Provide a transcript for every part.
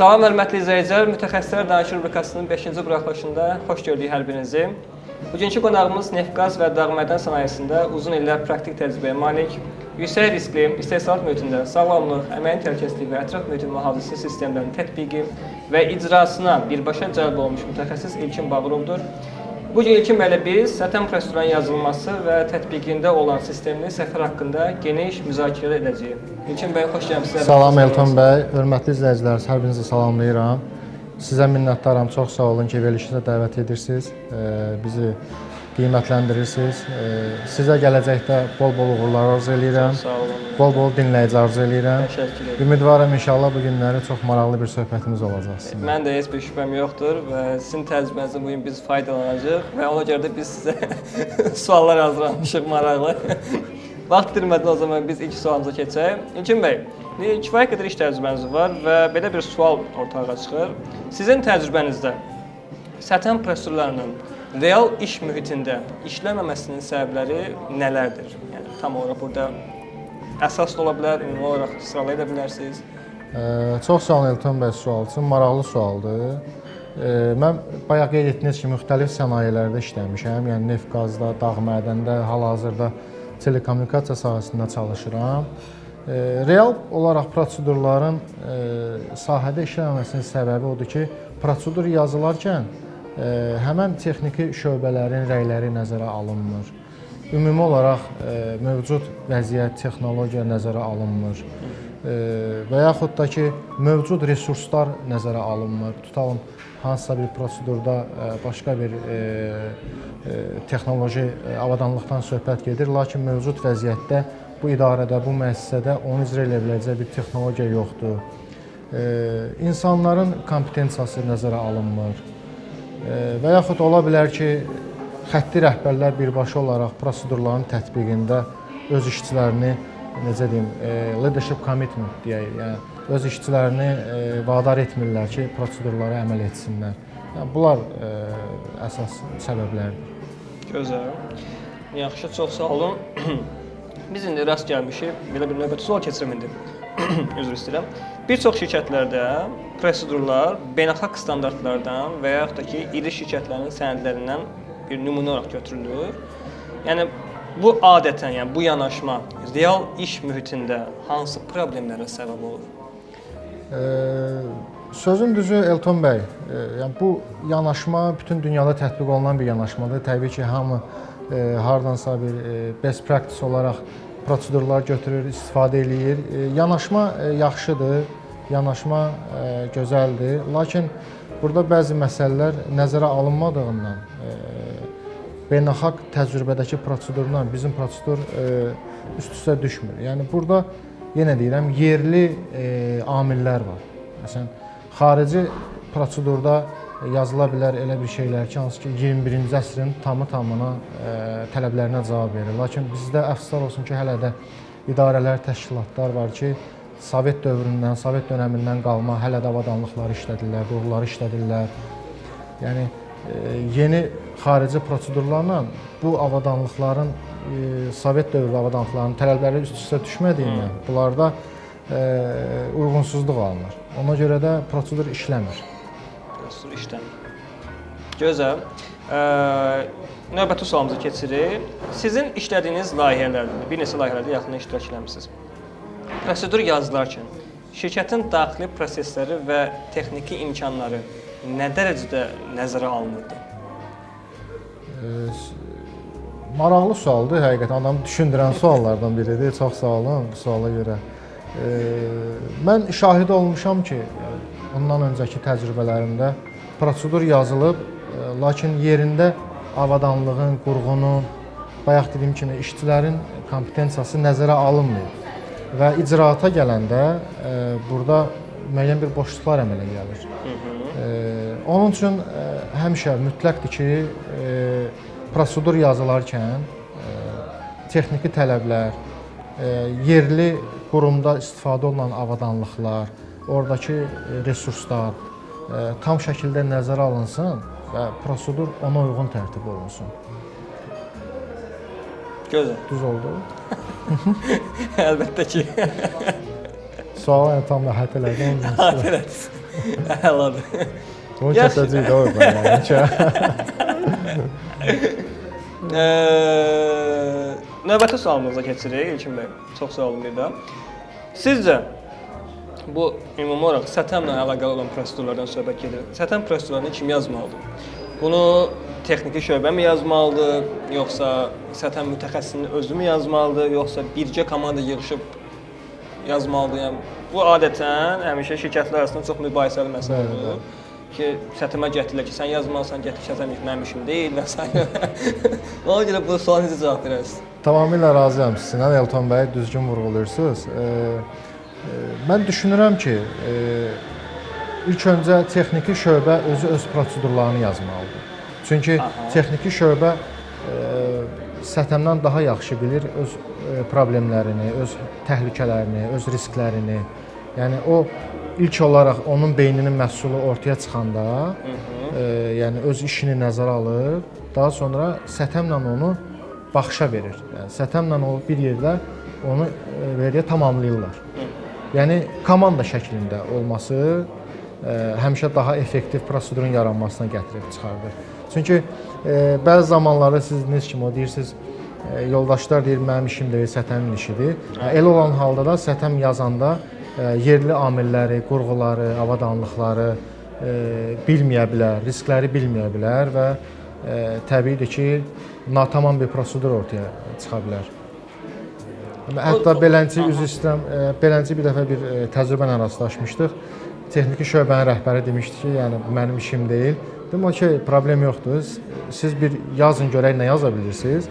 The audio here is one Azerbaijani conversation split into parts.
Salam hörmətli izləyicilər, Mütəxəssislər Danışır rubrikasının 5-ci buraxılışında xoş gördük hər birinizi. Bugünkü qonağımız neft-qaz və dağ-mədən sənayesində uzun illər praktik təcrübəyə malik, yüksək riskli istehsalat mühitində sağlamlıq, əməyin təhlükəsizliyi və ətraf mühitin mühafizəsi sistemlərinin tətbiqi və icrasına birbaşa cəlb olmuş mütəxəssis İlkin Bağırovdur. Bugün İlkin bəylə biz sətan prosedurların yazılması və tətbiqində olan sistemli səfər haqqında geniş müzakirə edəcəyik. İlkin bəy, xoş gəlmisiniz. Salam Elton bəy, hörmətli izləyicilər, hər birinizi salamlayıram. Sizə minnətdaram, çox sağ olun ki, verilişinizə dəvət edirsiniz, bizi qiymətləndirirsiniz. Sizə gələcəkdə bol-bol uğurlar arzu edirəm, bol-bol dinləyici arzu edirəm. Təşəkkür edirəm. Ümidvaram inşallah bu günləri çox maraqlı bir söhbətimiz olacaq sizinlə. Mən də heç bir şübhəm yoxdur və sizin təcrübənizdən bugün biz faydalanacağıq və ona görə də biz sizə suallar hazırlamışıq maraqlı. Vaxt itirmədən o zaman biz ilk sualımıza keçək. İlkin bəy, kifayət qədər iş təcrübəniz var və belə bir sual ortaya çıxır. Sizin təcrübənizdə sətan prosedurlarının real iş mühitində işləməməsinin səbəbləri nələrdir? Yəni tam olaraq burada əsas da ola bilər, ümumi olaraq sıralaya da bilərsiniz. Çox sağ olun Elton bəy sual üçün, maraqlı sualdır. Mən bayaq qeyd etdiyiniz kimi müxtəlif sənayelərdə işləmişəm, yəni neft-qazda, dağ-mədəndə, hal-hazırda telekommunikasiya sahəsində çalışıram. Real olaraq prosedurların sahədə işləməməsinin səbəbi odur ki, prosedur yazılarkən həmən texniki şöbələrin rəyləri nəzərə alınmır. Ümumi olaraq mövcud vəziyyət, texnologiya nəzərə alınmır və yaxud da ki, mövcud resurslar nəzərə alınmır. Tutalım, hansısa bir prosedurda başqa bir texnoloji avadanlıqdan söhbət gedir, lakin mövcud vəziyyətdə bu idarədə, bu müəssisədə onu icra edə biləcək bir texnologiya yoxdur. İnsanların kompetensiyası nəzərə alınmır və yaxud ola bilər ki, xətti rəhbərlər birbaşa olaraq prosedurların tətbiqində öz işçilərini, necə deyim, leadership commitment deyək, yəni öz işçilərini vadar etmirlər ki, prosedurlara əməl etsinlər. Yəni, bunlar əsas səbəblərdir. Gözəl. Yaxşı, çox sağ olun. Biz indi rast gəlmişik, belə bir növbəti sual keçirəm indi. Üzr istəyirəm. Bir çox şirkətlərdə prosedurlar beynəlxalq standartlardan və yaxud da ki, iri şirkətlərin sənədlərindən bir nümunə olaraq götürülür. Yəni, bu adətən, yəni bu yanaşma real iş mühitində hansı problemlərə səbəb olur? Sözün düzü Elton bəy, yəni bu yanaşma bütün dünyada tətbiq olunan bir yanaşmadır. Təbii ki, hamı hardansa bir best practice olaraq prosedurlar götürür, istifadə eləyir. Yanaşma yaxşıdır, yanaşma gözəldir. Lakin burada bəzi məsələlər nəzərə alınmadığından beynəlxalq təcrübədəki prosedurla bizim prosedur üst-üstə düşmür. Yəni burada yenə deyirəm, yerli amillər var. Məsələn, xarici prosedurda yazıla bilər elə bir şeylər ki, hansı ki 21-ci əsrin tamı-tamına tələblərinə cavab verir. Lakin bizdə əfsuslar olsun ki, hələ də idarələr, təşkilatlar var ki, Sovet dövründən, Sovet dönəmindən qalma hələ də avadanlıqları işlədirlər, qurğuları işlədirlər. Yəni, yeni xarici prosedurlarla bu avadanlıqların, Sovet dövrü avadanlıqlarının tələbləri üst-üstə düşmədiyindən bunlarda uyğunsuzluq alınır. Ona görə də prosedur işləmir. Prosedur işləmir. Gözəl. Növbəti sualımıza keçirik. Sizin işlədiyiniz layihələrdə, bir neçə layihələrdə yaxından iştirak etmisiniz. Prosedur yazılarkən şirkətin daxili prosesləri və texniki imkanları nə dərəcədə nəzərə alınırdı? Maraqlı sualdır, həqiqətən adamı düşündürən suallardan biridir. Çox sağ olun bu suala görə. Mən şahid olmuşam ki, bundan öncəki təcrübələrimdə prosedur yazılıb, lakin yerində avadanlığın, qurğunun, bayaq dediyim kimi işçilərin kompetensiyası nəzərə alınmır. Və icraata gələndə burada müəyyən bir boşluqlar əmələ gəlir. Onun üçün həmişə mütləqdir ki, prosedur yazılarkən texniki tələblər, yerli qurumda istifadə olunan avadanlıqlar, oradakı resurslar tam şəkildə nəzərə alınsın və prosedur ona uyğun tərtib olunsun. Gözəl. Düz oldu. Əlbəttə ki. Suala tam rahat elədim. Rahat elədiniz. Əladır. Bunu Yaxşı. kəsəcəyik də orada yəni. Növbəti sualımıza keçirik İlkin bəy. Çox sağ olun bir də. Sizcə bu ümumi olaraq STM-lə əlaqəli olan prosedurlardan söhbət gedir. STM prosedurlarını kim yazmalıdır? Bunu texniki şöbə mi yazmalıdır, yoxsa STM mütəxəssisinin özü mü yazmalıdır, yoxsa bircə komanda yığışıb yazmalıdır? Yəni bu adətən həmişə şirkətlər arasında çox mübahisəli məsələ olur. Ki, STM-ə gətirirlər ki, sən yazmalısan, gətir STM mənim işim deyil və s. Ona görə bu suala necə cavab verərsiniz? Tamamilə razıyam sizinlə, Elton bəy, düzgün vurğulayırsınız. Mən düşünürəm ki, ilk öncə texniki şöbə özü öz prosedurlarını yazmalıdır. Çünki texniki şöbə STM-dən daha yaxşı bilir öz problemlərini, öz təhlükələrini, öz risklərini. Yəni o ilk olaraq onun beyninin məhsulu ortaya çıxanda, yəni öz işini nəzərə alır, daha sonra STM-lə onu baxışa verir. Yəni STM-lə o bir yerdə onu veriyə tamamlayırlar. Yəni komanda şəklində olması həmişə daha effektiv prosedurun yaranmasına gətirib çıxardır. Çünki bəzi zamanlarda siz necə kimi o deyirsiniz, yoldaşlar deyir mənim işim deyil, STM-in işidir. Elə olan halda da STM yazanda yerli amilləri, qurğuları, avadanlıqları bilməyə bilər, riskləri bilməyə bilər və təbiidir ki, natamam bir prosedur ortaya çıxa bilər. Hətta belənci üzr istəyirəm, belənci bir dəfə bir təcrübə ilə rastlaşmışdıq. Texniki şöbənin rəhbəri demişdi ki, yəni mənim işim deyil. Dedim, okey, problem yoxdur. Siz bir yazın görək nə yaza bilirsiniz.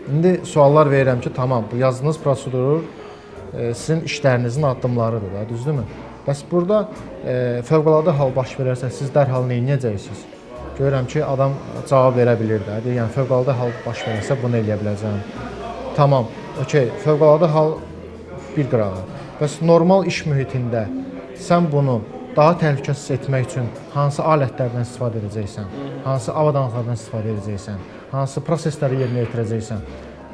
İndi suallar verirəm ki, tamam, bu yazdığınız prosedur sizin işlərinizin addımlarıdır da, düzdürmü? Bəs burada fövqəladə hal baş verərsə siz dərhal nə edəcəksiniz? Görürəm ki, adam cavab verə bilir də. Deyir, yəni fövqəladə hal baş verərsə bunu eləyə biləcəm. Tamam, okey, fövqəladə hal bir qırağa. Bəs normal iş mühitində sən bunu daha təhlükəsiz etmək üçün hansı alətlərdən istifadə edəcəksən, hansı avadanlıqlardan istifadə edəcəksən, hansı prosesləri yerinə yetirəcəksən.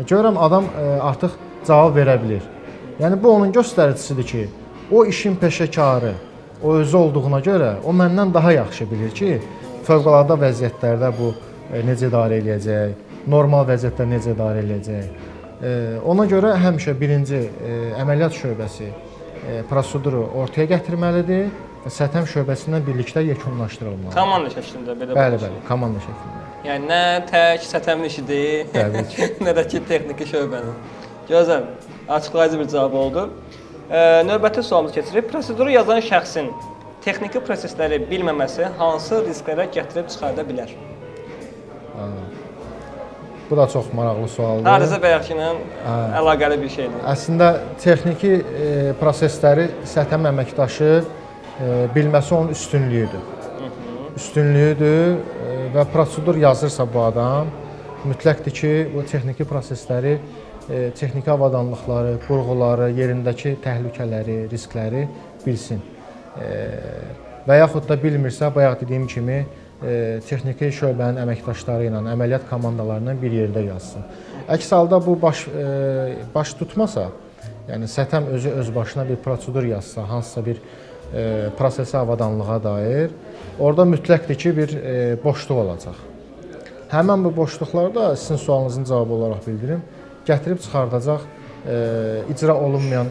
Görürəm, adam artıq cavab verə bilir. Yəni, bu onun göstəricisidir ki, o işin peşəkarı, o özü olduğuna görə, o məndən daha yaxşı bilir ki, fövqəladə vəziyyətlərdə bu necə idarə edəcək, normal vəziyyətdə necə idarə edəcək. Ona görə həmişə birinci əməliyyat şöbəsi proseduru ortaya gətirməlidir və STM şöbəsindən birlikdə yekunlaşdırılmalıdır. Komanda şəklində belə. Bəli, komanda şəklində. Yəni nə tək STM-in işidir, nə də ki texniki şöbənin. Gözəl, açıqlayıcı bir cavab oldu. Növbəti sualımız keçirik. Proseduru yazan şəxsin texniki prosesləri bilməməsi hansı risklərə gətirib çıxarda bilər? Bu da çox maraqlı sualdır. Hardasa bəyəki ilə əlaqəli bir şeydir. Əslində texniki prosesləri STM əməkdaşı bilməsi onun üstünlüyüdür. Üstünlüyüdür və prosedur yazırsa bu adam, mütləqdir ki, bu texniki prosesləri, texniki avadanlıqları, qurğuları, yerindəki təhlükələri, riskləri bilsin. Və yaxud da bilmirsə, bayaq dediyim kimi, texniki şöbənin əməkdaşları ilə, əməliyyat komandalarından bir yerdə yazsın. Əks halda bu baş tutmasa, yəni STM özü öz başına bir prosedur yazsa, hansısa bir prosesə avadanlığa dair, orada mütləqdir ki, bir boşluq olacaq. Həmən bu boşluqlarda sizin sualınızın cavabı olaraq bildirim, gətirib çıxardacaq icra olunmayan,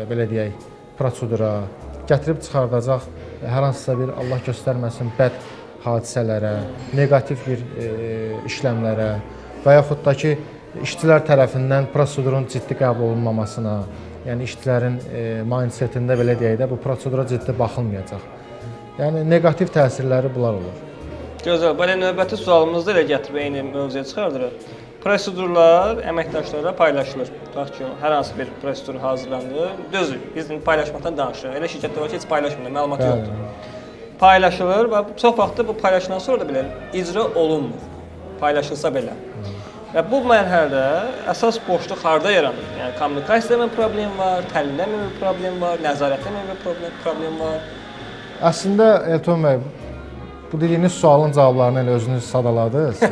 belə deyək, prosedura, gətirib çıxardacaq hər hansısa bir, Allah göstərməsin, bəd hadisələrə, negativ bir işləmlərə və yaxud da ki, işçilər tərəfindən prosedurun ciddi qəbul olunmamasına, yəni işçilərin mindsetində belə deyək də, bu prosedura ciddi baxılmayacaq. Yəni, negativ təsirləri bunlar olur. Gözəl, belə növbəti sualımızda elə gətirib eyni mövzuya çıxardırıq. Prosedurlar əməkdaşlara paylaşılır. Tutaq ki, hər hansı bir prosedur hazırlanır. Düzdür, biz paylaşmaqdan danışırıq. Elə şirkətlər var ki, heç paylaşmır, məlumat yoxdur. Paylaşılır və çox vaxtda bu paylaşılan sonra da belə icra olunmur. Paylaşılsa belə. Və bu mərhələdə əsas boşluq harda yaranır? Yəni kommunikasiyada mı problem var, təlimdə mi bir problem var, nəzarətdə mi bir problem var? Əslində Elton bəy, bu dediyiniz sualın cavablarını elə özünüz sadaladınız.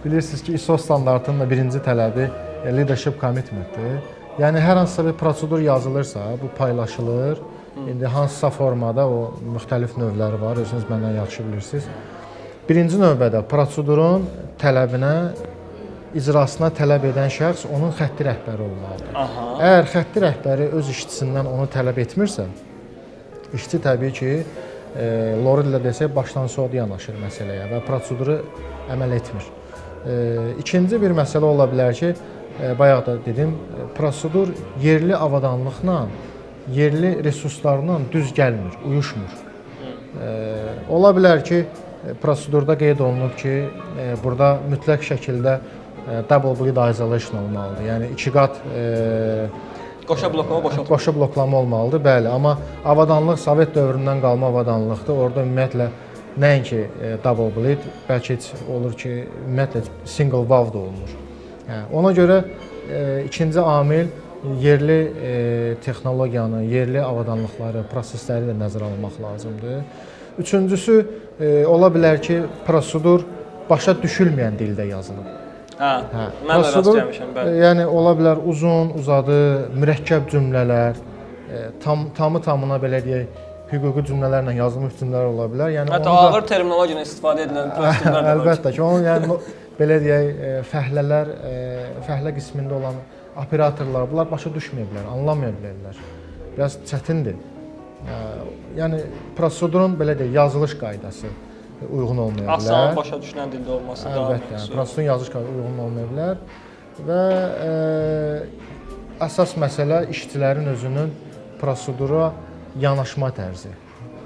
Bilirsiniz ki, ISO standartının da birinci tələbi leadership commitmentdir. Yəni hər hansısa bir prosedur yazılırsa, bu paylaşılır İndi hansısa formada o müxtəlif növləri var, özünüz məndən yaxşı bilirsiniz. Birinci növbədə prosedurun tələbinə, icrasına tələb edən şəxs onun xətti rəhbəri olmalıdır. Əgər xətti rəhbəri öz işçisindən onu tələb etmirsə, işçi təbii ki, Lorellə desək, başdan soğudu yanaşır məsələyə və proseduru əməl etmir. İkinci bir məsələ ola bilər ki, bayaq da dedim, prosedur yerli avadanlıqla, yerli resurslarla düz gəlmir, uyuşmur. Ola bilər ki, prosedurda qeyd olunub ki, burada mütləq şəkildə double bleed isolation olmalıdır. Yəni iki qat qoşa bloklama, boşaltma. Qoşa bloklama olmalıdır, bəli. Amma avadanlıq Sovet dövründən qalma avadanlıqdır. Orada ümumiyyətlə nəinki double bleed, bəlkə heç olur ki, ümumiyyətlə single valve da olunur. Ona görə ikinci amil yerli texnologiyanı, yerli avadanlıqları, prosesləri də nəzərə almaq lazımdır. Üçüncüsü, ola bilər ki, prosedur başa düşülməyən dildə yazılıb. Mən də rast gəlmişəm, bəli. Yəni, ola bilər uzun, uzadı, mürəkkəb cümlələr, tamı-tamına belə deyək, hüquqi cümlələrlə yazılmış cümlələr ola bilər. Yəni, hətta ağır terminologiyadan istifadə edilən prosedurlar da var. Əlbəttə ki, onun yəni, belə deyək, fəhlələr, fəhlə qismində olan operatorlar, bunlar başa düşməyə bilər, anlamaya bilərlər. Biraz çətindir. Yəni, prosedurun, belə deyək, yazılış qaydası uyğun olmaya bilər. Asan, başa düşülən dildə olması da. Əlbəttə, prosedurun yazılış qaydası uyğun olmaya bilər. Və əsas məsələ işçilərin özünün prosedura yanaşma tərzi.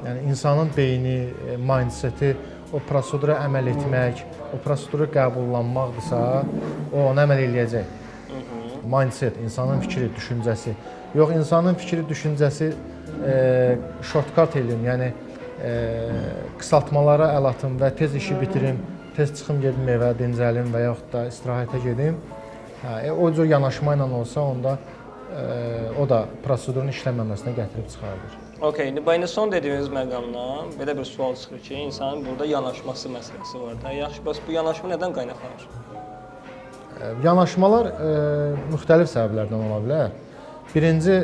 Yəni, insanın beyni, mindseti o prosedura əməl etmək, o prosedura qəbullanmaqdırsa, o onu əməl eləyəcək. Mindset, insanın fikri, düşüncəsi. Yox, insanın fikri, düşüncəsi shortcut eləyim, yəni qısaltmalara əl atım və tez işi bitirim, tez çıxım gedim evə, dincəlim və yaxud da istirahətə gedim. O cür yanaşma ilə olsa, onda o da prosedurun işlənməməsinə gətirib çıxardır. Okey, indi son dediyiniz məqamdan belə bir sual çıxır ki, insanın burada yanaşması məsələsi var da. Yaxşı, bəs bu yanaşma nədən qaynaqlanır? Yanaşmalar müxtəlif səbəblərdən ola bilər. Birinci,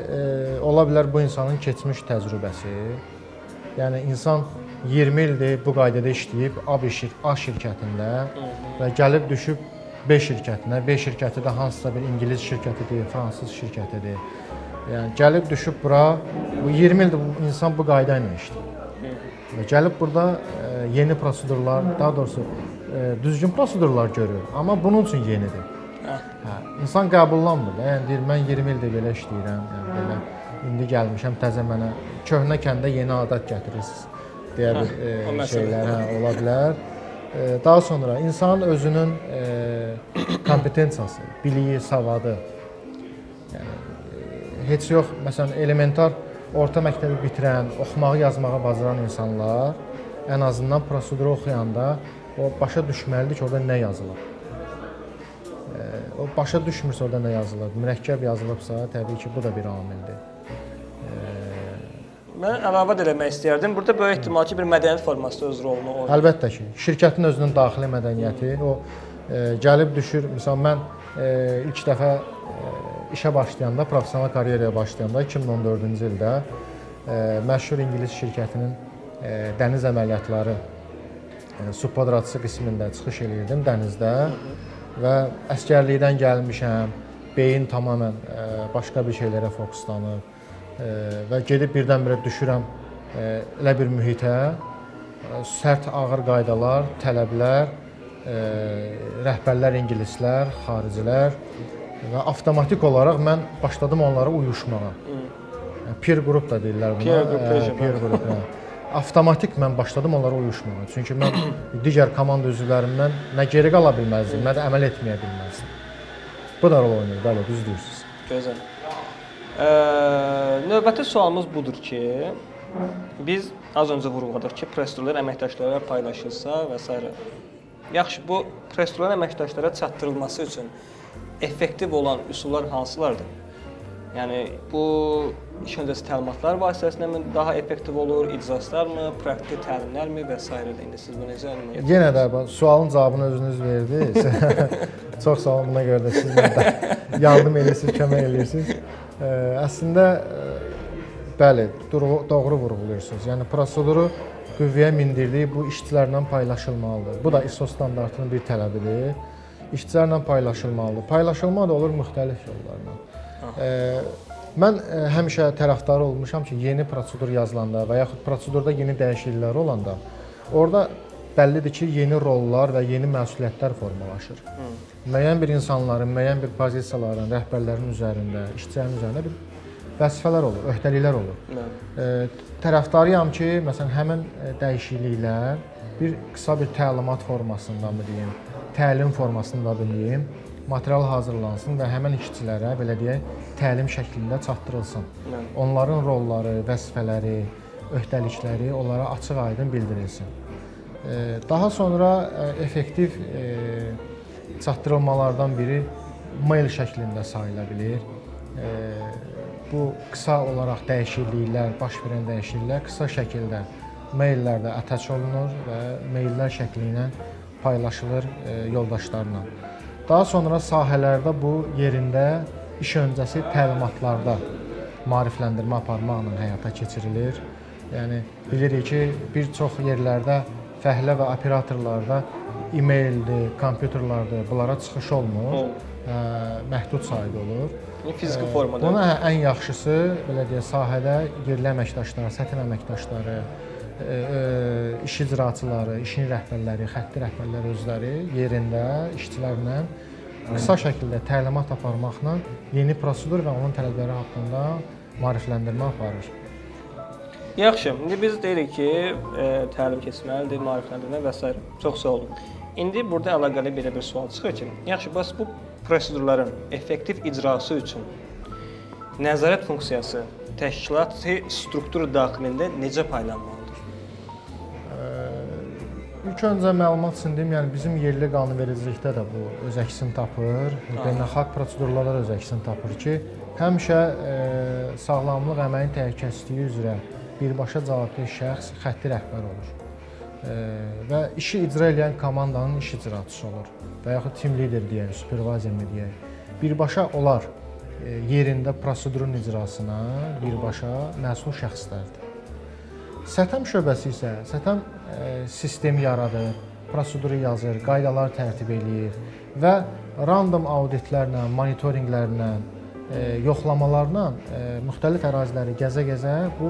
ola bilər bu insanın keçmiş təcrübəsi. Yəni, insan 20 ildir bu qaydada işləyib A şirkətində və gəlib düşüb B şirkətinə. B şirkəti də hansısa bir İngilis şirkətidir, fransız şirkətidir. Yəni, gəlib düşüb bura, bu 20 ildir bu insan bu qayda ilə işləyir. Və gəlib burada yeni prosedurlar, daha doğrusu düzgün prosedurlar görür, amma bunun üçün yenidir. İnsan qəbullanmır. Yəni, deyir, mən 20 ildir belə işləyirəm, yəni belə. İndi gəlmişəm, təzə mənə köhnə kəndə yeni adət gətirirsiniz deyə bir şeylər ola bilər. Daha sonra insanın özünün kompetensiyası, biliyi, savadı, yəni, heç yox, məsələn, elementar orta məktəbi bitirən, oxumağı, yazmağı bacaran insanlar ən azından proseduru oxuyanda o başa düşməlidir ki, orada nə yazılıb. O başa düşmürsə orada nə yazılıb, mürəkkəb yazılıbsa, təbii ki, bu da bir amildir. Mən əlavə eləmək istəyərdim. Burada böyük ehtimal ki, bir mədəniyyət forması da öz rolunu oynayır. Əlbəttə ki, şirkətin özünün daxili mədəniyyəti, o gəlib düşür. Məsələn, mən ilk dəfə işə başlayanda, professional karyeraya başlayanda 2014-cü ildə məşhur İngilis şirkətinin dəniz əməliyyatları subpodratçı qismində çıxış eləyirdim dənizdə və əsgərlikdən gəlmişəm, beyin tamamilə başqa bir şeylərə fokuslanıb və gedib birdən-birə düşürəm elə bir mühitə, sərt, ağır qaydalar, tələblər, rəhbərlər ingilislər, xaricilər və avtomatik olaraq mən başladım onlara uyuşmağa. Peer group da deyirlər buna. Peer group. Avtomatik mən başladım onlara uyuşmağa. Çünki mən digər komanda üzvlərimdən nə geri qala bilməzdim, nə də əməl etməyə bilməzdim. Bu da rol oynayır, bəli, düz deyirsiniz. Gözəl. Növbəti sualımız budur ki, biz az öncə vurğuladıq ki, prosedurlar əməkdaşlara paylaşılsa və s. Yaxşı, bu prosedurlar əməkdaşlara çatdırılması üçün effektiv olan üsullar hansılardır? Yəni, bu iş öncəsi təlimatlar vasitəsilə daha effektiv olur, iclaslarmı, praktik təlimlərmi və s. İndi siz bunu necə öyrənirsiniz? Yenə də sualın cavabını özünüz verdiniz. Çox sağ olun, buna görə də siz yardım edirsiniz, kömək edirsiniz. Əslində Bəli, doğru vurğulayırsınız. Yəni proseduru qüvvəyə mindirdiyi bu işçilərlə paylaşılmalıdır. Bu da ISO standartının bir tələbidir. İşçilərlə paylaşılmalıdır. Paylaşılma da olur müxtəlif yollarla. Mən həmişə tərəfdarı olmuşam ki, yeni prosedur yazılanda və yaxud prosedurda yeni dəyişikliklər olanda, orada bəllidir ki, yeni rollar və yeni məsuliyyətlər formalaşır. Müəyyən bir insanların, müəyyən bir pozisiyaların, rəhbərlərin üzərində, işçilərin üzərində bir vəzifələr olur, öhdəliklər olur. Tərəfdarıyam ki, məsələn, həmin dəyişikliklər bir qısa bir təlimat formasında mı deyim, təlim formasında mı deyim, material hazırlansın və həmin işçilərə, belə deyək, təlim şəklində çatdırılsın. Onların rolları, vəzifələri, öhdəlikləri onlara açıq-aydın bildirilsin. Daha sonra effektiv çatdırılmalardan biri mail şəklində sayıla bilir. Bu qısa olaraq dəyişikliklər, baş verən dəyişikliklər qısa şəkildə maillərdə attach olunur və maillər şəkli ilə paylaşılır yoldaşlarla. Daha sonra sahələrdə bu yerində iş öncəsi təlimatlarda maarifləndirmə aparmaqla həyata keçirilir. Yəni bilirik ki, bir çox yerlərdə fəhlə və operatorlarda e-maildir, kompüterlərdir, bunlara çıxış olmur, məhdud sayda olur. Fiziki formada. Buna ən yaxşısı, belə deyək, sahədə yerli əməkdaşları, sətin əməkdaşları, iş icraçıları, işin rəhbərləri, xətti rəhbərləri özləri yerində işçilərlə qısa şəkildə təlimat aparmaqla yeni prosedur və onun tələbləri haqqında maarifləndirmə aparır. Yaxşı, indi biz deyirik ki, təlim keçməlidir, maarifləndirmə və s. Çox sağ olun. İndi burada əlaqəli belə bir sual çıxır ki, yaxşı, bəs bu prosedurların effektiv icrası üçün nəzarət funksiyası təşkilati struktur daxilində necə paylanmalıdır? İlk öncə məlumat üçün deyim, yəni bizim yerli qanunvericilikdə də bu öz əksini tapır, beynəlxalq prosedurlarda öz əksini tapır ki, həmişə sağlamlıq əməyin təhlükəsizliyi üzrə birbaşa cavabdeh şəxs xətti rəhbər olur və işi icra edən komandanın iş icraçısı olur və yaxud team lider deyək, supervisor mi deyək. Birbaşa onlar yerində prosedurun icrasına birbaşa məsul şəxslərdir. Sətəm şöbəsi isə sətəm sistemi yaradır, proseduru yazır, qaydalar tərtib eləyir və random auditlərlə, monitorinqlərlə, yoxlamalarla müxtəlif əraziləri gəzə-gəzə bu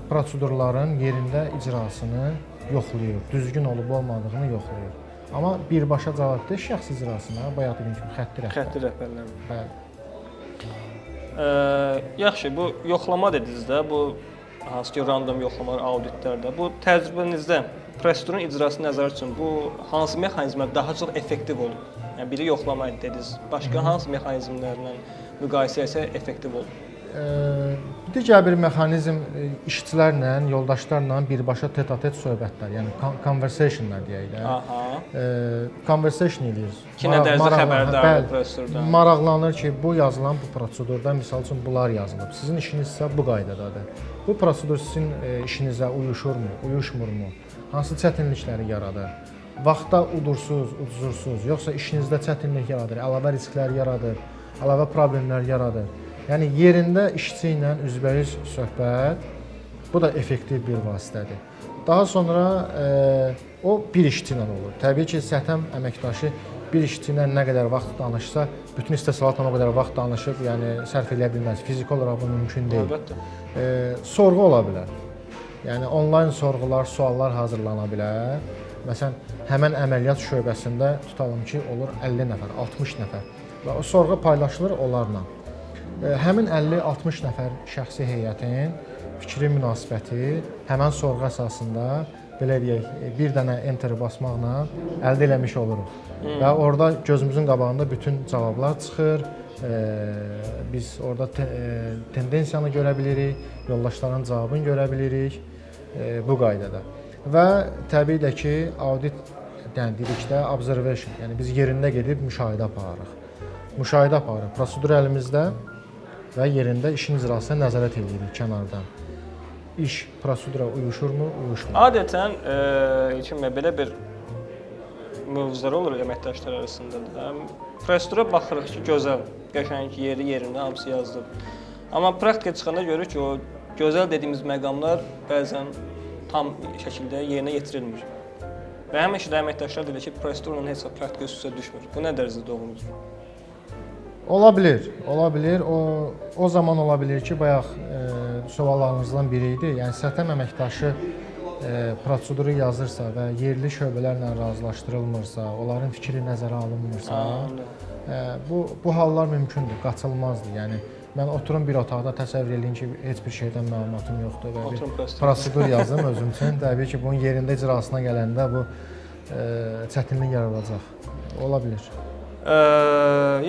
prosedurların yerində icrasını yoxlayır, düzgün olub-olmadığını yoxlayır. Amma birbaşa cavabdeh şəxs icrasına bayaq dediyim kimi xətti rəhbər. Xətti rəhbərlər. Bəli. Yaxşı, bu yoxlama dediniz də, bu hansı ki random yoxlamalar, auditlərdə. Bu təcrübənizdə prosedurun icrasını nəzarət üçün bu hansı mexanizmlər daha çox effektiv olur? Yəni biri yoxlama dediniz. Başqa hansı mexanizmlərlə müqayisə etsək effektiv olur? Digər bir mexanizm işçilərlə, yoldaşlarla birbaşa tet-a-tet söhbətlər, yəni conversationlar deyək də. Conversation eləyirik. Ki nə dərəcə xəbərdardır prosedurdan? Maraqlanır ki, bu yazılan bu prosedurda misal üçün bunlar yazılıb. Sizin işiniz isə bu qaydadadır. Bu prosedur sizin işinizə uyuşurmu, uyuşmurmu? Hansı çətinlikləri yaradır? Vaxtda udursuz, uduzursuz, yoxsa işinizdə çətinlik yaradır, əlavə risklər yaradır, əlavə problemlər yaradır. Yəni yerində işçi ilə üzbəüz söhbət, bu da effektiv bir vasitədir. Daha sonra o bir işçi ilə olur. Təbii ki, sətəm əməkdaşı bir işçi ilə nə qədər vaxt danışsa, bütün istehsalatla o qədər vaxt danışıb, yəni sərf eləyə bilməz. Fiziki olaraq bu mümkün deyil. Sorğu ola bilər. Yəni onlayn sorğular, suallar hazırlana bilər. Məsələn, həmin əməliyyat şöbəsində tutalım ki, olur 50 nəfər, 60 nəfər və o sorğu paylaşılır onlarla. Həmin 50-60 nəfər şəxsi heyətin fikri, münasibəti həmən sorğu əsasında belə deyək, bir dənə enter basmaqla əldə eləmiş oluruq. Və orada gözümüzün qabağında bütün cavablar çıxır. Biz orada tendensiyanı görə bilirik, yoldaşların cavabını görə bilirik bu qaydada. Və təbii də ki, audit dedikdə observation, yəni biz yerində gedib müşahidə aparırıq. Müşahidə aparırıq. Prosedur əlimizdə və yerində işin icrasına nəzarət edirik kənardan. İş prosedura uyuşurmu, uyuşmur? Adətən belə bir mövzular olur əməkdaşlar arasında da. Prosedura baxırıq ki, gözəl, qəşəng yeri yerində hamısı yazılıb. Amma praktikaya çıxanda görürük ki, o gözəl dediyimiz məqamlar bəzən tam şəkildə yerinə yetirilmir. Və həmişə də əməkdaşlar deyir ki, prosedurla heç vaxt praktik üstə düşmür. Bu nə dərəcədə doğrudur? Ola bilər. O zaman ola bilər ki, bayaq suallarınızdan biri idi. Yəni STM əməkdaşı proseduru yazırsa və yerli şöbələrlə razılaşdırılmırsa, onların fikri nəzərə alınmırsa, bu hallar mümkündür, qaçılmazdır. Yəni mən oturum bir otaqda təsəvvür edin ki, heç bir şeydən məlumatım yoxdur və bir prosedur yazım özüm üçün. Təbii ki, bunun yerində icrasına gələndə bu çətinlik yaradacaq. Ola bilər.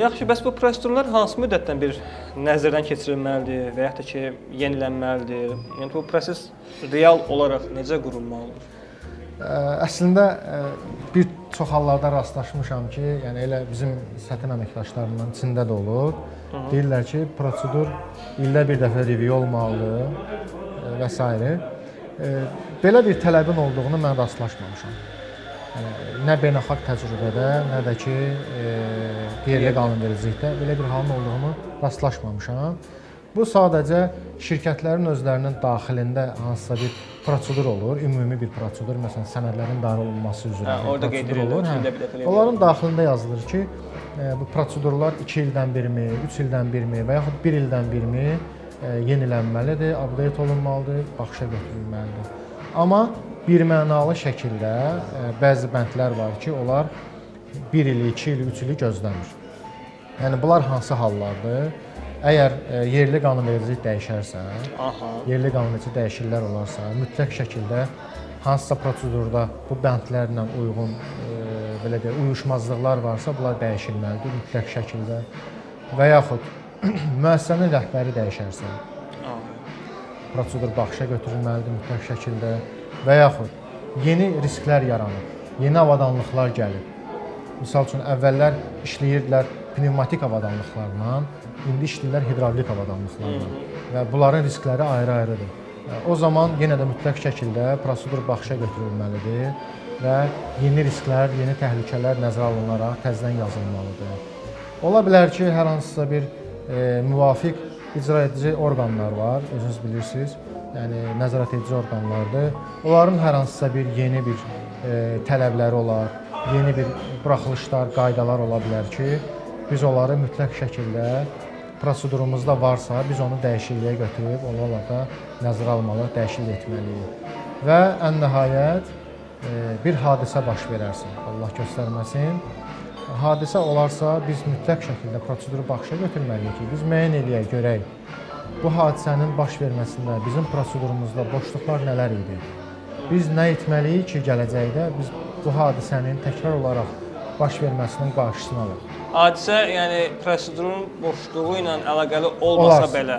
Yaxşı, bəs bu prosedurlar hansı müddətdən bir nəzərdən keçirilməlidir və yaxud da ki, yenilənməlidir? Yəni bu proses real olaraq necə qurulmalıdır? Əslində bir çox hallarda rastlaşmışam ki, yəni elə bizim STM əməkdaşlarının içində də olur. Deyirlər ki, prosedur ildə bir dəfə review olmalıdır və s. Belə bir tələbin olduğunu mən rastlaşmamışam. Yəni, nə beynəlxalq təcrübədə, nə də ki, yerli qanunvericilikdə belə bir halın olduğunu rastlaşmamışam. Bu sadəcə şirkətlərin özlərinin daxilində hansısa bir prosedur olur, ümumi bir prosedur, məsələn, sənədlərin idarə olunması üzrə bir prosedur olur. Onların daxilində yazılır ki, bu prosedurlar 2 ildən birmi, 3 ildən birmi və yaxud 1 ildən birmi yenilənməlidir, update olunmalıdır, baxışa götürülməlidir. Amma birmənalı şəkildə bəzi bəndlər var ki, onlar 1 ili, 2 ili, 3 ili gözləmir. Yəni, bunlar hansı hallardır? Əgər yerli qanunvericilik dəyişərsə, yerli qanunverici dəyişikliklər olarsa, mütləq şəkildə hansısa prosedurda bu bəndlərlə uyğun belə deyək, uyuşmazlıqlar varsa, bunlar dəyişilməlidir mütləq şəkildə. Və yaxud müəssisənin rəhbəri dəyişərsə, prosedur baxışa götürülməlidir mütləq şəkildə. Və yaxud yeni risklər yaranıb, yeni avadanlıqlar gəlib. Misal üçün, əvvəllər işləyirdilər pnevmatik avadanlıqlarla, indi işləyirlər hidravlik avadanlıqlarla və bunların riskləri ayrı-ayrıdır. O zaman yenə də mütləq şəkildə prosedur baxışa götürülməlidir və yeni risklər, yeni təhlükələr nəzərə alınaraq təzədən yazılmalıdır. Ola bilər ki, hər hansısa bir müvafiq icra edici orqanlar var, özünüz bilirsiniz, yəni nəzarət edici orqanlardır. Onların hər hansısa bir yeni bir tələbləri olar, yeni bir buraxılışlar, qaydalar ola bilər ki, biz onları mütləq şəkildə prosedurumuzda varsa, biz onu dəyişikliyə götürüb, onlarla da nəzərə almalıyıq, dəyişiklik etməliyik. Və ən nəhayət bir hadisə baş verərsə, Allah göstərməsin, hadisə olarsa, biz mütləq şəkildə proseduru baxışa götürməliyik ki, biz müəyyən eləyək, görək, bu hadisənin baş verməsində bizim prosedurumuzda boşluqlar nələr idi? Biz nə etməliyik ki, gələcəkdə biz bu hadisənin təkrar olaraq baş verməsinin qarşısını alaq? Hadisə, yəni prosedurun boşluğu ilə əlaqəli olmasa belə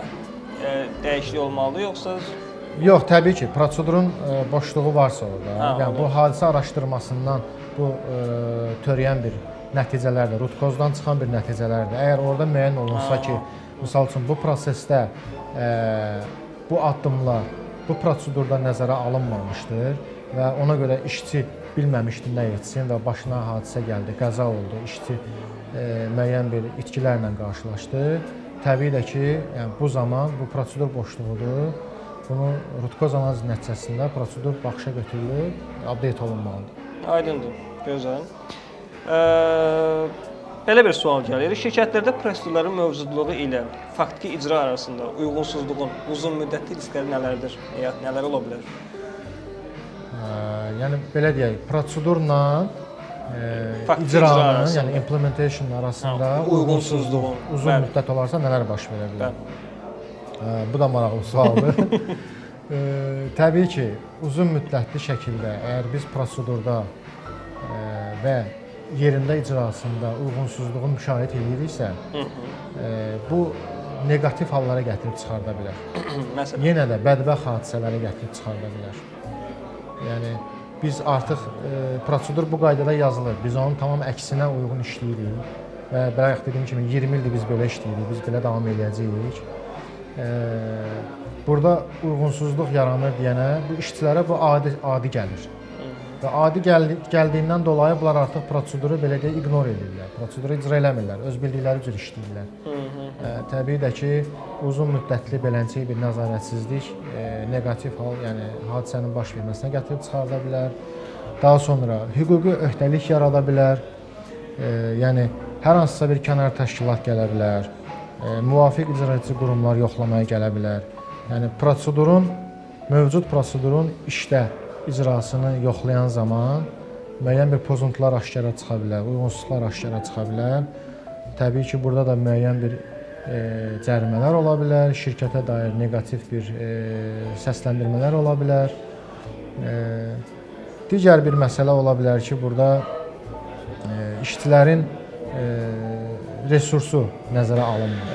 dəyişiklik olmalıdır, yoxsa? Yox, təbii ki, prosedurun boşluğu varsa orada, yəni bu hadisə araşdırmasından bu törəyən bir nəticələrdir, rutkozdan çıxan bir nəticələrdir. Əgər orada müəyyən olunsa ki, misal üçün bu prosesdə bu addımlar bu prosedurda nəzərə alınmamışdır və ona görə işçi bilməmişdi nə etsin və başına hadisə gəldi, qəza oldu, işçi müəyyən bir itkilərlə qarşılaşdı. Təbii də ki, yəni bu zaman bu prosedur boşluğudur. Bunu rutkoz analizi nəticəsində prosedur baxışa götürülüb, update olunmalıdır. Aydındır, gözəl. Belə bir sual gəlir. Şirkətlərdə prosedurların mövcudluğu ilə faktiki icra arasında uyğunsuzluğun uzun müddətli riskləri nələrdir? Nələr ola bilər? Yəni belə deyək, prosedurla icranın, yəni implementation arasında uyğunsuzluq uzun müddət olarsa nələr baş verə bilər? Bu da maraqlı sualdır. Təbii ki, uzun müddətli şəkildə əgər biz prosedurda və yerində icrasında uyğunsuzluğu müşahidə ediriksə, bu neqativ hallara gətirib çıxarda bilər. Yenə də bədbəxt hadisələrə gətirib çıxarda bilər. Yəni, biz artıq prosedur bu qaydada yazılır. Biz onun tamam əksinə uyğun işləyirik və bayaq dediyim kimi 20 ildir biz belə işləyirik, biz belə davam edəcəyik. Burada uyğunsuzluq yaranır deyənə bu işçilərə bu adi gəlir. Və adi gəldiyindən dolayı bunlar artıq proseduru belə deyə ignor edirlər. Proseduru icra eləmirlər, öz bildikləri cür işləyirlər. Təbii də ki, uzun müddətli beləncə bir nəzarətsizlik neqativ hal, yəni hadisənin baş verməsinə gətirib çıxarda bilər. Daha sonra hüquqi öhdəlik yarada bilər. Yəni hər hansısa bir kənar təşkilat gələ bilər. Müvafiq icraedici qurumlar yoxlamaya gələ bilər. Yəni mövcud prosedurun işdə icrasını yoxlayan zaman müəyyən bir pozuntular aşkara çıxa bilər, uyğunsuzluqlar aşkara çıxa bilər. Təbii ki, burada da müəyyən bir cərimələr ola bilər, şirkətə dair neqativ bir səsləndirmələr ola bilər. Digər bir məsələ ola bilər ki, burada işçilərin resursu nəzərə alınmır.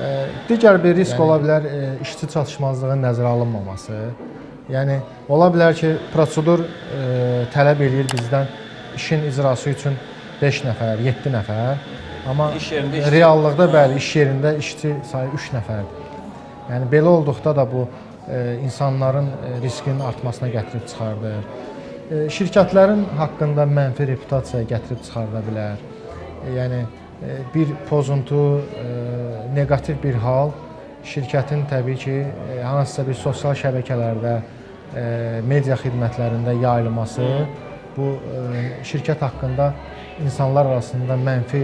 Digər bir risk ola bilər işçi çatışmazlığının nəzərə alınmaması. Yəni ola bilər ki, prosedur tələb eləyir bizdən işin icrası üçün 5 nəfər, 7 nəfər, amma reallıqda bəli iş yerində işçi sayı 3 nəfərdir. Yəni belə olduqda da bu insanların riskinin artmasına gətirib çıxardır. Şirkətlərin haqqında mənfi reputasiya gətirib çıxarda bilər. Yəni bir pozuntu, neqativ bir hal şirkətin təbii ki, hansısa bir sosial şəbəkələrdə, media xidmətlərində yayılması bu şirkət haqqında insanlar arasında mənfi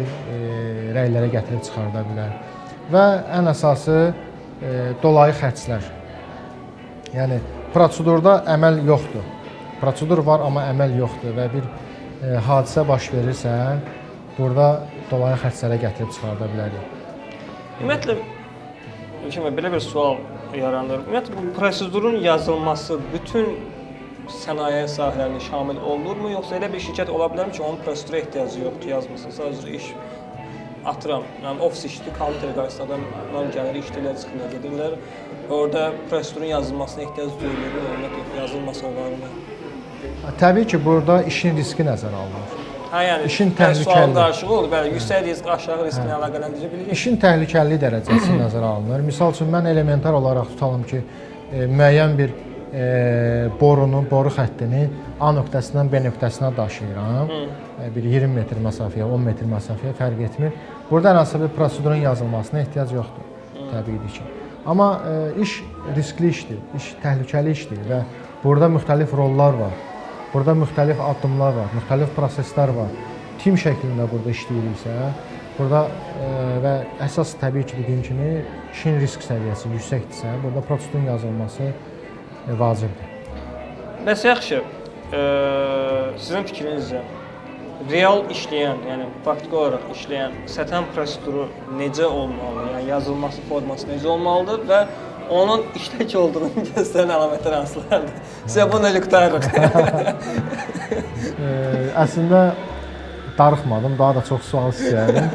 rəylərə gətirib çıxarda bilər. Və ən əsası dolayı xərclər. Yəni prosedurda əməl yoxdur. Prosedur var, amma əməl yoxdur və bir hadisə baş verirsə, burada dolayı xərclərə gətirib çıxarda bilərik. Ümumiyyətlə, belə bir sual yaranır. Ümumiyyətlə, bu prosedurun yazılması bütün sənaye sahələrini şamil olunurmu, yoxsa elə bir şirkət ola bilərmi ki, onun prosedura ehtiyacı yoxdur, yazmasın, sadəcə iş atıram, yəni ofis işdir, kompüter qarşısında adam gəlir, işdirlər, çıxırlar, gedirlər. Orada prosedurun yazılmasına ehtiyac duyulur, ümumiyyətlə yazılması olarmı? Təbii ki, burada işin riski nəzərə alınır. Hə, yəni işin təhlükəli. Sual qarşılığı olur, bəli, yüksək risk, aşağı riskini əlaqələndirə bilirik. İşin təhlükəli dərəcəsi nəzərə alınır. Misal üçün, mən elementar olaraq tutalım ki, müəyyən bir boru xəttini A nöqtəsindən B nöqtəsinə daşıyıram. Bir 20 metr məsafəyə, 10 metr məsafəyə fərq etmir. Burada hər hansı bir prosedurun yazılmasına ehtiyac yoxdur, təbiidir ki. Amma iş riskli işdir, iş təhlükəli işdir və burada müxtəlif rollar var. Burada müxtəlif addımlar var, müxtəlif proseslər var. Tim şəklində burada işləyiriksə, burada və əsas təbii ki, dediyim kimi, işin risk səviyyəsi yüksəkdirsə, burada prosedurun yazılması vacibdir. Bəs yaxşı, sizin fikrinizcə, real işləyən, yəni faktiki olaraq işləyən sətan proseduru necə olmalı, yəni yazılması forması necə olmalıdır və onun işlək olduğunu göstərən əlamətlər hansılardır? Sizə bunu necə qutarırıq? Əslində darıxmadım, daha da çox sual istəyərdim.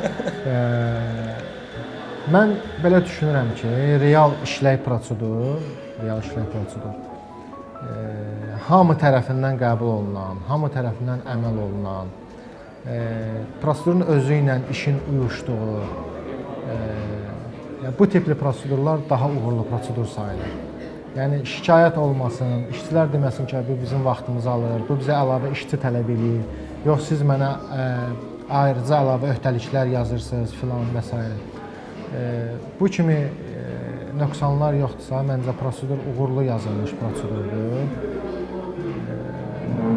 Mən belə düşünürəm ki, real işlək prosedur hamı tərəfindən qəbul olunan, hamı tərəfindən əməl olunan, prosedurun özü ilə işin uyuşduğu, bu tipli prosedurlar daha uğurlu prosedur sayılır. Yəni şikayət olmasın, işçilər deməsin ki, bu bizim vaxtımızı alır, bu bizə əlavə işçi tələb edir, yox siz mənə ayrıca əlavə öhdəliklər yazırsınız filan və s. Bu kimi nöqsanlar yoxdursa, məncə prosedur uğurlu yazılmış prosedurdur.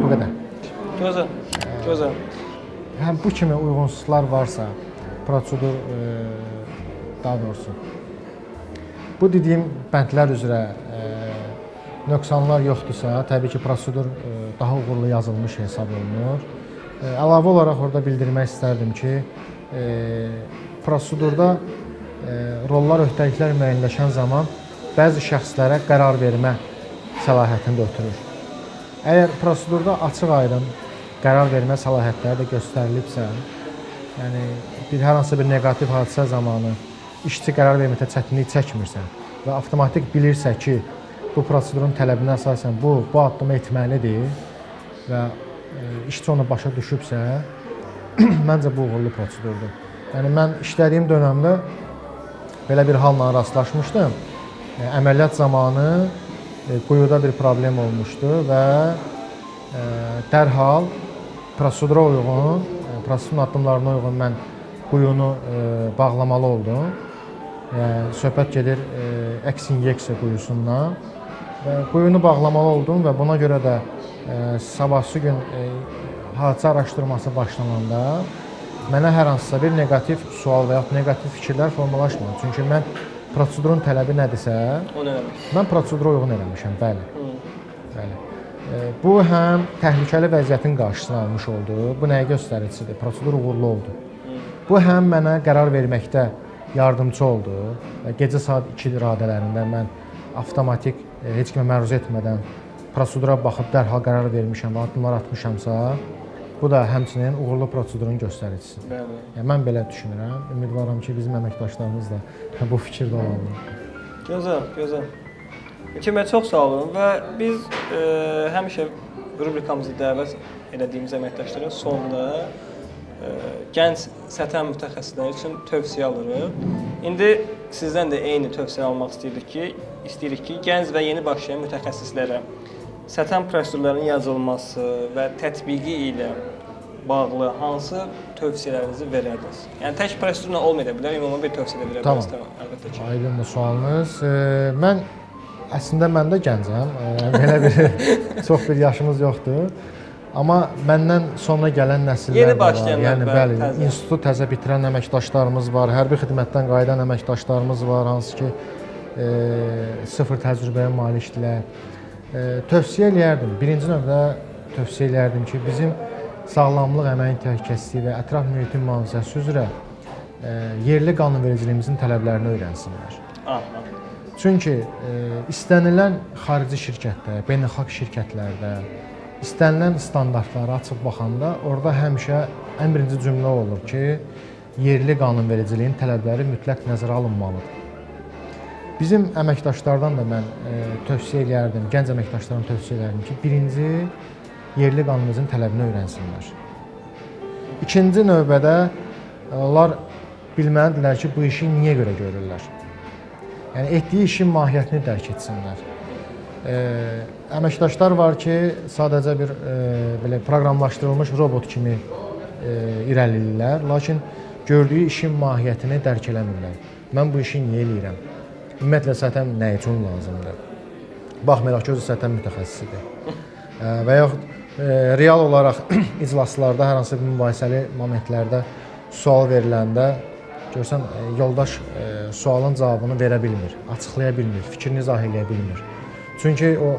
Bu qədər. Gözəl. Həm bu kimi uyğunsuzluqlar varsa, prosedur daha doğrusu bu dediyim bəndlər üzrə nöqsanlar yoxdursa, təbii ki, prosedur daha uğurlu yazılmış hesab olunur. Əlavə olaraq orada bildirmək istərdim ki, prosedurda rollar, öhdəliklər müəyyənləşən zaman bəzi şəxslərə qərar vermə səlahiyyətini də ötürür. Əgər prosedurda açıq-aydın qərar vermə səlahiyyətləri də göstərilibsə, yəni hər hansı bir neqativ hadisə zamanı işçi qərar verməkdə çətinlik çəkmirsə və avtomatik bilirsə ki, bu prosedurun tələbinə əsasən bu addımı etməlidir və işçi onu başa düşübsə, məncə bu uğurlu prosedurdur. Yəni mən işlədiyim dönəmdə belə bir halla rastlaşmışdım. Əməliyyat zamanı quyuda bir problem olmuşdu və dərhal prosedura uyğun, prosedurun addımlarına uyğun mən quyunu bağlamalı oldum. Söhbət gedir əks inyeksiya quyusundan və quyunu bağlamalı oldum və buna görə də sabahsı gün hadisə araşdırması başlananda mənə hər hansısa bir neqativ sual və yaxud neqativ fikirlər formalaşmadı. Çünki mən prosedurun tələbi nədirsə, mən prosedura uyğun eləmişəm, bəli. Bəli. Bu həm təhlükəli vəziyyətin qarşısını almış oldu. Bu nəyə göstəricisidir? Prosedur uğurlu oldu. Bu həm mənə qərar verməkdə yardımcı oldu və gecə saat 2 radələrində mən avtomatik heç kimə məruz etmədən prosedura baxıb dərhal qərar vermişəm və addımlar atmışamsa, bu da həmçinin uğurlu prosedurun göstəricisidir. Bəli. Yəni, mən belə düşünürəm. Ümidvaram ki, bizim əməkdaşlarımız da bu fikirdə olarlar. Gözəl, gözəl. İlkin bəy, çox sağ olun və biz həmişə rubrikamızı dəvət elədiyimiz əməkdaşlara sonda gənc səthən mütəxəssisləri üçün tövsiyə alırıq. İndi sizdən də eyni tövsiyə almaq istəyirik ki, gənc və yeni başlayan mütəxəssislərə səthən prosedurlarının yazılması və tətbiqi ilə bağlı hansı tövsiyələrinizi verərdiniz? Yəni, tək prosedurla olmaya bilər, ümumi bir tövsiyə də verərdiniz. Tamam. Əlbəttə ki. Aydındır sualınız. Əslində mən də gəncəm. Belə bir çox bir yaşımız yoxdur. Amma məndən sonra gələn nəsillər var. Yəni, bəli, institutu təzə bitirən əməkdaşlarımız var, hərbi xidmətdən qayıdan əməkdaşlarımız var, hansı ki, sıfır təcrübəyə malikdirlər. Tövsiyə eləyərdim, birinci növbədə tövsiyə eləyərdim ki, bizim sağlamlıq, əməyin təhlükəsizliyi və ətraf mühitin mühafizəsi üzrə yerli qanunvericiliyimizin tələblərini öyrənsinlər. Çünki istənilən xarici şirkətdə, beynəlxalq şirkətlərdə istənilən standartlara açıb baxanda orada həmişə ən birinci cümlə olur ki, yerli qanunvericiliyin tələbləri mütləq nəzərə alınmalıdır. Bizim əməkdaşlardan da mən tövsiyə eləyərdim, gənc əməkdaşlarım tövsiyə eləyərdim ki, birinci, yerli qanunvericiliyin tələbini öyrənsinlər. İkinci növbədə onlar bilməlidirlər ki, bu işi niyə görə görürlər. Yəni, etdiyi işin mahiyyətini dərk etsinlər. Əməkdaşlar var ki, sadəcə bir belə proqramlaşdırılmış robot kimi irəliləyirlər, lakin gördüyü işin mahiyyətini dərk eləmirlər. Mən bu işi niyə eləyirəm? Ümumiyyətlə, səthən nə üçün lazımdır? Baxmayaraq ki, özü səthən mütəxəssisidir. Və yaxud real olaraq iclaslarda, hər hansı bir mübahisəli momentlərdə sual veriləndə görsən, yoldaş sualın cavabını verə bilmir, açıqlaya bilmir, fikrini izah eləyə bilmir. Çünki o,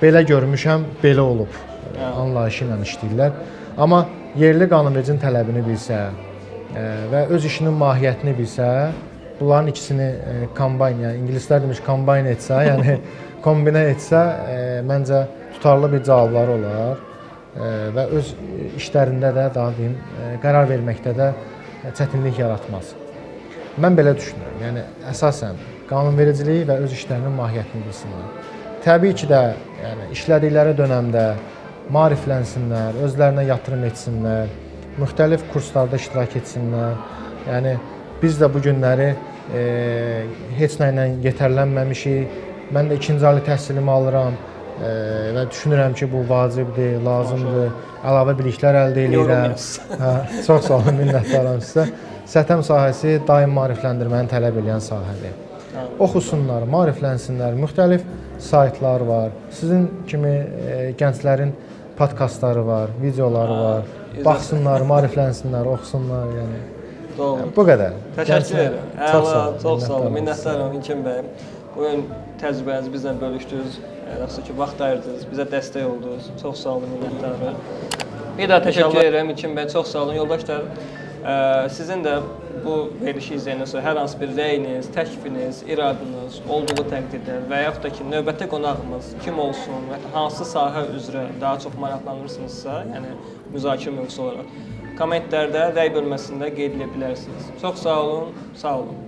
belə görmüşəm, belə olub anlayışı ilə işləyirlər. Amma yerli qanunvericinin tələbini bilsə və öz işinin mahiyyətini bilsə, bunların ikisini kombayn, yəni ingilislər demiş kombayn etsə, yəni kombinə etsə, məncə tutarlı bir cavabları olar və öz işlərində də, daha deyim, qərar verməkdə də çətinlik yaratmaz. Mən belə düşünürəm, yəni əsasən qanunvericiliyi və öz işlərinin mahiyyətini bilsinlər. Təbii ki də, yəni, işlədikləri dönəmdə maariflənsinlər, özlərinə yatırım etsinlər, müxtəlif kurslarda iştirak etsinlər. Yəni, biz də bu günləri heç nə ilə yetərlənməmişik. Mən də 2-ci ali təhsilimi alıram və düşünürəm ki, bu vacibdir, lazımdır. Əlavə biliklər əldə edirəm. Çox sağ olun, minnətdaram sizə. Səthəm sahəsi daim maarifləndirməni tələb edən sahədir. Oxusunlar, maariflənsinlər, müxtəlif saytlar var. Sizin kimi gənclərin podkastları var, videoları var. Baxsınlar, maariflənsinlər, oxusunlar, yəni. Doğru. Bu qədər. Təşəkkür edirəm. Çox sağ olun. Minnətdaram İlkin bəy. Bugün təcrübənizi bizlə bölüşdünüz. Yaxşı ki, vaxt ayırdınız, bizə dəstək oldunuz. Çox sağ olun, minnətdaram. Bir daha təşəkkür edirəm İlkin bəy. Çox sağ olun yoldaşlar. Sizin də bu verilişi izləyəndən sonra hər hansı bir rəyiniz, təklifiniz, iradınız olduğu təqdirdə və yaxud da ki, növbəti qonağımız kim olsun və hansı sahə üzrə daha çox maraqlanırsınızsa, yəni müzakirə mövzusu olaraq kommentlərdə, rəy bölməsində qeyd edə bilərsiniz. Çox sağ olun, sağ olun.